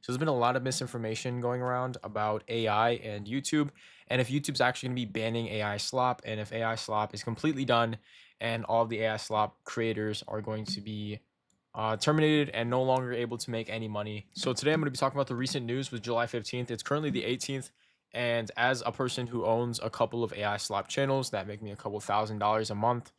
So there's been a lot of misinformation going around about AI and YouTube, and if YouTube's actually going to be banning AI slop, and if AI slop is completely done, and all of the AI slop creators are going to be terminated and no longer able to make any money. So today I'm going to be talking about the recent news with July 15th. It's currently the 18th, and as a person who owns a couple of AI slop channels that make me a couple $1,000s a month,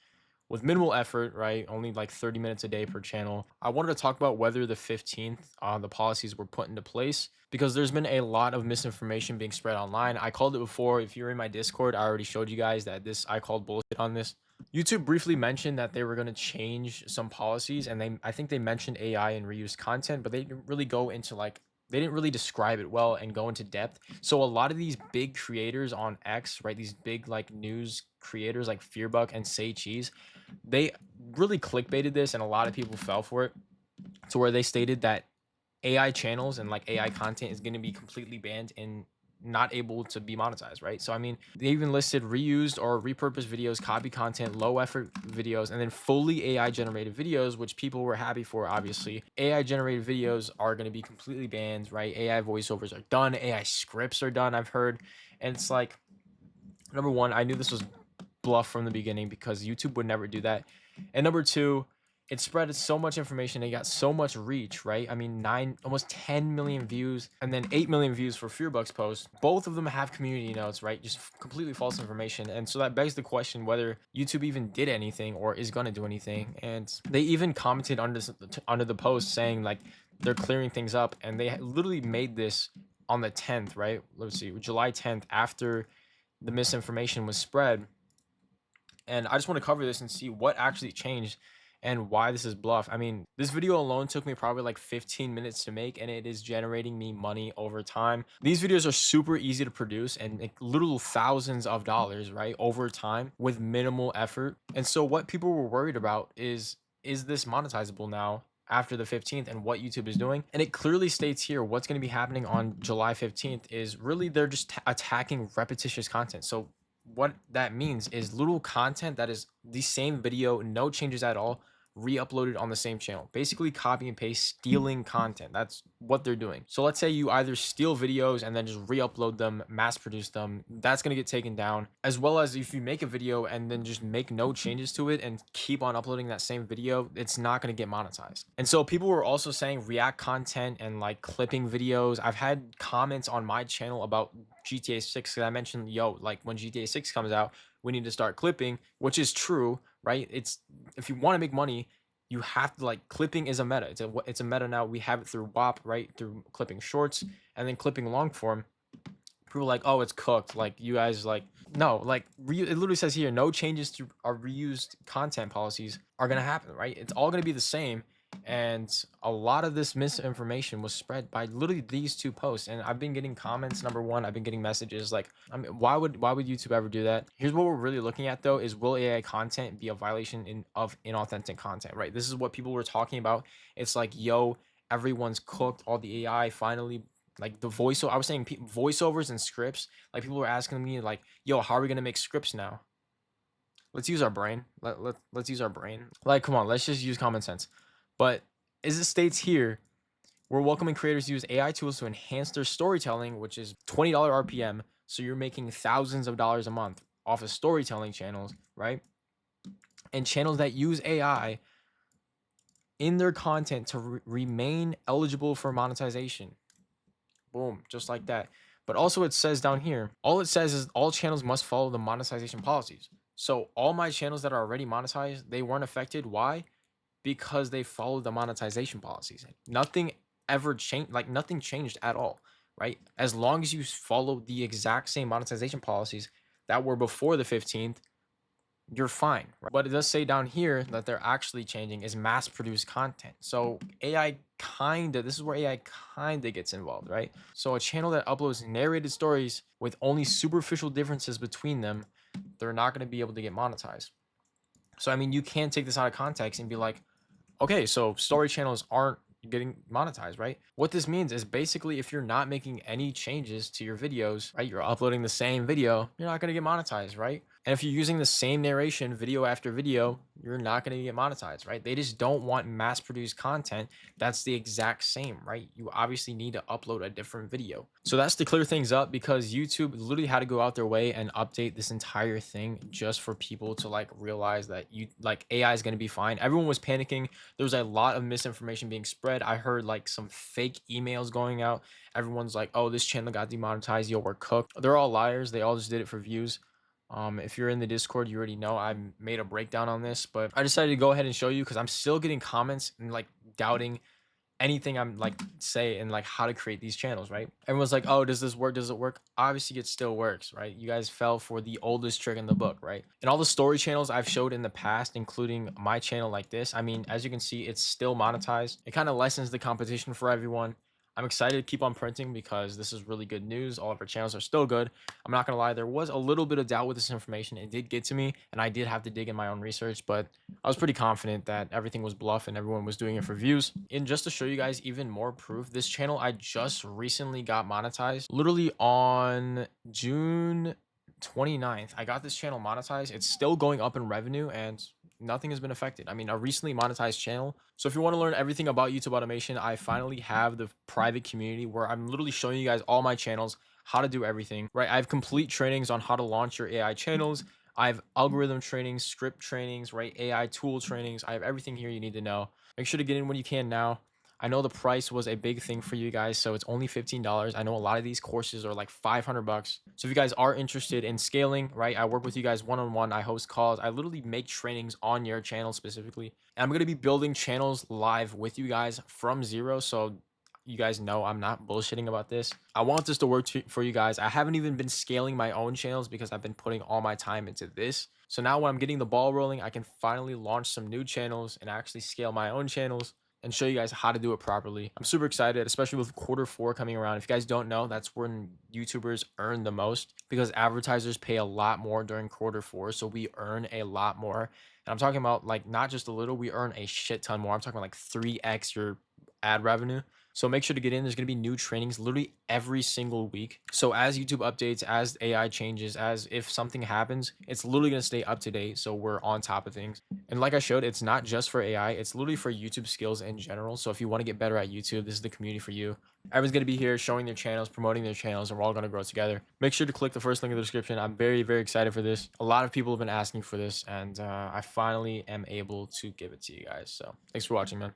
with minimal effort, right? Only like 30 minutes a day per channel. I wanted to talk about whether the 15th, the policies were put into place because there's been a lot of misinformation being spread online. I called it before. If you're in my Discord, I already showed you guys that I called bullshit on this. YouTube briefly mentioned that they were going to change some policies, and I think they mentioned AI and reused content, but they didn't really go into like they didn't really describe it well and go into depth. So a lot of these big creators on X, right? These big like news creators like Fearbuck and Say Cheese, they really clickbaited this, and a lot of people fell for it, to where they stated that AI channels and like AI content is going to be completely banned and not able to be monetized, right? So I mean, they even listed reused or repurposed videos, copy content, low effort videos, and then fully AI generated videos, which people were happy for. Obviously, AI generated videos are going to be completely banned, right? AI voiceovers are done, AI scripts are done, I've heard. And it's like, number one, I knew this was bluff from the beginning because YouTube would never do that. And number two, it spread so much information. It got so much reach, right? I mean, almost 10 million views, and then 8 million views for Fearbucks post. Both of them have community notes, right? Just completely false information. And so that begs the question whether YouTube even did anything or is going to do anything. And they even commented under the post saying like they're clearing things up, and they literally made this on the 10th, right? Let's see, July 10th, after the misinformation was spread. And I just want to cover this and see what actually changed and why this is bluff. I mean, this video alone took me probably like 15 minutes to make, and it is generating me money over time. These videos are super easy to produce and like literal thousands of dollars, right, over time with minimal effort. And so what people were worried about is this monetizable now after the 15th and what YouTube is doing? And it clearly states here what's going to be happening on July 15th is really they're just attacking repetitious content. So what that means is little content that is the same video, no changes at all, re-uploaded on the same channel. Basically copy and paste, stealing content. That's what they're doing. So let's say you either steal videos and then just re-upload them, mass produce them. That's going to get taken down. As well as if you make a video and then just make no changes to it and keep on uploading that same video, it's not going to get monetized. And so people were also saying react content and like clipping videos. I've had comments on my channel about GTA 6 because I mentioned, yo, like when GTA 6 comes out, we need to start clipping, which is true, right? It's, if you want to make money, you have to, like, clipping is a meta. It's a meta now. We have it through WAP, right? Through clipping shorts and then clipping long form. People are like, oh, it's cooked. Like, you guys, like, no, like it literally says here, no changes to our reused content policies are gonna happen, right? It's all gonna be the same. And a lot of this misinformation was spread by literally these two posts. And I've been getting comments. Number one, I've been getting messages like, I mean, why would YouTube ever do that? Here's what we're really looking at though: is will AI content be a violation of inauthentic content? Right. This is what people were talking about. It's like, yo, everyone's cooked. All the AI finally, like the voiceover. I was saying voiceovers and scripts. Like people were asking me like, yo, how are we gonna make scripts now? Let's use our brain. Let's use our brain. Like, come on, let's just use common sense. But as it states here, we're welcoming creators to use AI tools to enhance their storytelling, which is $20 RPM. So you're making thousands of dollars a month off of storytelling channels, right? And channels that use AI in their content to remain eligible for monetization. Boom, just like that. But also it says down here, all it says is all channels must follow the monetization policies. So all my channels that are already monetized, they weren't affected. Why? Because they followed the monetization policies. Nothing ever changed, like nothing changed at all, right? As long as you follow the exact same monetization policies that were before the 15th, you're fine. Right? But it does say down here that they're actually changing is mass produced content. So this is where AI kinda gets involved, right? So a channel that uploads narrated stories with only superficial differences between them, they're not going to be able to get monetized. So I mean, you can take this out of context and be like, okay, so story channels aren't getting monetized, right? What this means is basically if you're not making any changes to your videos, right? You're uploading the same video, you're not going to get monetized, right? And if you're using the same narration video after video, you're not going to get monetized, right? They just don't want mass produced content that's the exact same, right? You obviously need to upload a different video. So that's to clear things up, because YouTube literally had to go out their way and update this entire thing just for people to like realize that you like AI is going to be fine. Everyone was panicking. There was a lot of misinformation being spread. I heard like some fake emails going out. Everyone's like, "Oh, this channel got demonetized. Yo, we're cooked." They're all liars. They all just did it for views. If you're in the Discord, you already know I made a breakdown on this, but I decided to go ahead and show you because I'm still getting comments and like doubting anything I'm like say and like how to create these channels, right? Everyone's like, "Oh, does this work? Does it work?" Obviously, it still works, right? You guys fell for the oldest trick in the book, right? And all the story channels I've showed in the past, including my channel like this, I mean, as you can see, it's still monetized. It kind of lessens the competition for everyone. I'm excited to keep on printing because this is really good news. All of our channels are still good. I'm not gonna lie, there was a little bit of doubt with this information. It did get to me, and I did have to dig in my own research, but I was pretty confident that everything was bluff and everyone was doing it for views. And just to show you guys even more proof, this channel I just recently got monetized. Literally on June 29th, I got this channel monetized. It's still going up in revenue and nothing has been affected. I mean, a recently monetized channel. So if you want to learn everything about YouTube automation, I finally have the private community where I'm literally showing you guys all my channels, how to do everything, right? I have complete trainings on how to launch your AI channels. I have algorithm trainings, script trainings, right? AI tool trainings. I have everything here you need to know. Make sure to get in when you can now. I know the price was a big thing for you guys, so it's only $15. I know a lot of these courses are like 500 bucks. So if you guys are interested in scaling, right? I work with you guys one-on-one. I host calls. I literally make trainings on your channel specifically. And I'm going to be building channels live with you guys from zero. So you guys know I'm not bullshitting about this. I want this to work for you guys. I haven't even been scaling my own channels because I've been putting all my time into this. So now when I'm getting the ball rolling, I can finally launch some new channels and actually scale my own channels and show you guys how to do it properly. I'm super excited, especially with quarter 4 coming around. If you guys don't know, that's when YouTubers earn the most because advertisers pay a lot more during quarter 4. So we earn a lot more. And I'm talking about like not just a little, we earn a shit ton more. I'm talking about like 3x your ad revenue. So make sure to get in. There's going to be new trainings literally every single week. So as YouTube updates, as AI changes, as if something happens, it's literally going to stay up to date. So we're on top of things. And like I showed, it's not just for AI, it's literally for YouTube skills in general. So if you want to get better at YouTube, this is the community for you. Everyone's going to be here showing their channels, promoting their channels, and we're all going to grow together. Make sure to click the first link in the description. I'm very, very excited for this. A lot of people have been asking for this, and I finally am able to give it to you guys. So thanks for watching, man.